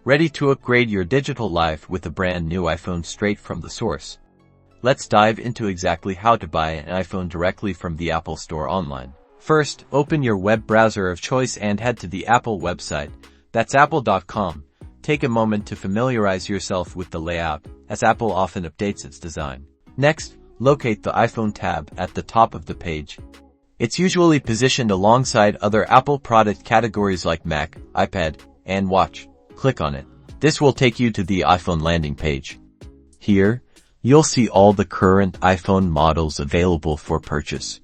Ready to upgrade your digital life with a brand new iPhone straight from the source. Let's dive into exactly how to buy an iPhone directly from the Apple Store online. First, open your web browser of choice and head to the Apple website. That's apple.com. Take a moment to familiarize yourself with the layout, as Apple often updates its design. Next, locate the iPhone tab at the top of the page. It's usually positioned alongside other Apple product categories like Mac, iPad, and Watch. Click on it. This will take you to the iPhone landing page. Here, you'll see all the current iPhone models available for purchase.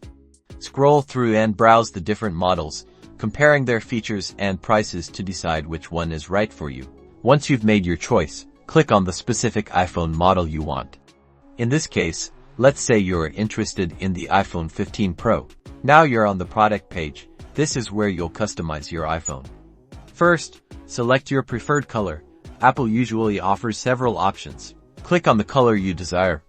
Scroll through and browse the different models, comparing their features and prices to decide which one is right for you. Once you've made your choice, click on the specific iPhone model you want. In this case, let's say you're interested in the iPhone 15 Pro. Now you're on the product page. This is where you'll customize your iPhone. First, select your preferred color. Apple usually offers several options. Click on the color you desire.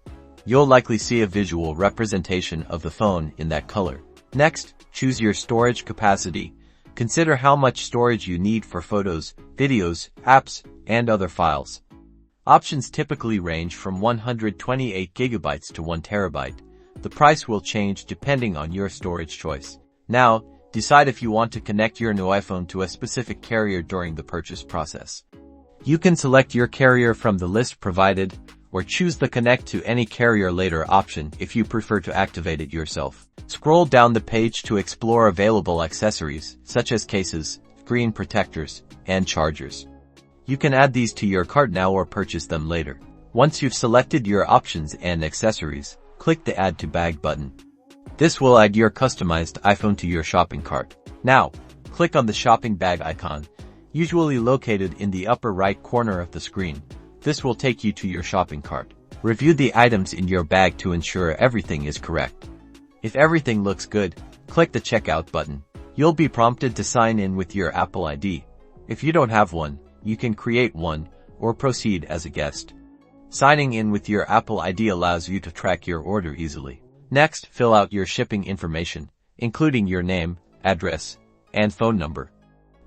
You'll likely see a visual representation of the phone in that color. Next, choose your storage capacity. Consider how much storage you need for photos, videos, apps, and other files. Options typically range from 128 GB to 1 TB. The price will change depending on your storage choice. Now, decide if you want to connect your new iPhone to a specific carrier during the purchase process. You can select your carrier from the list provided, or choose the Connect to any carrier later option if you prefer to activate it yourself. Scroll down the page to explore available accessories, such as cases, screen protectors, and chargers. You can add these to your cart now or purchase them later. Once you've selected your options and accessories, click the Add to Bag button. This will add your customized iPhone to your shopping cart. Now, click on the shopping bag icon, usually located in the upper right corner of the screen. This will take you to your shopping cart. Review the items in your bag to ensure everything is correct. If everything looks good, click the Checkout button. You'll be prompted to sign in with your Apple ID. If you don't have one, you can create one or proceed as a guest. Signing in with your Apple ID allows you to track your order easily. Next, fill out your shipping information, including your name, address, and phone number.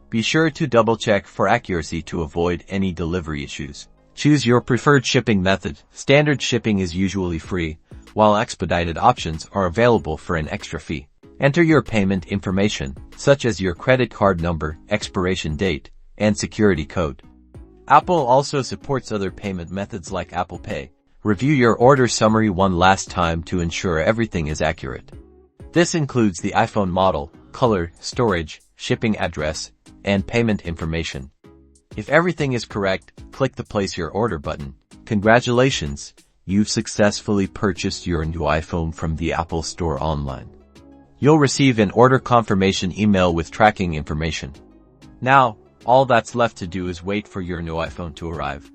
Be sure to double-check for accuracy to avoid any delivery issues. Choose your preferred shipping method. Standard shipping is usually free, while expedited options are available for an extra fee. Enter your payment information, such as your credit card number, expiration date, and security code. Apple also supports other payment methods like Apple Pay. Review your order summary one last time to ensure everything is accurate. This includes the iPhone model, color, storage, shipping address, and payment information. If everything is correct, click the Place Your Order button. Congratulations, you've successfully purchased your new iPhone from the Apple Store online. You'll receive an order confirmation email with tracking information. Now, all that's left to do is wait for your new iPhone to arrive.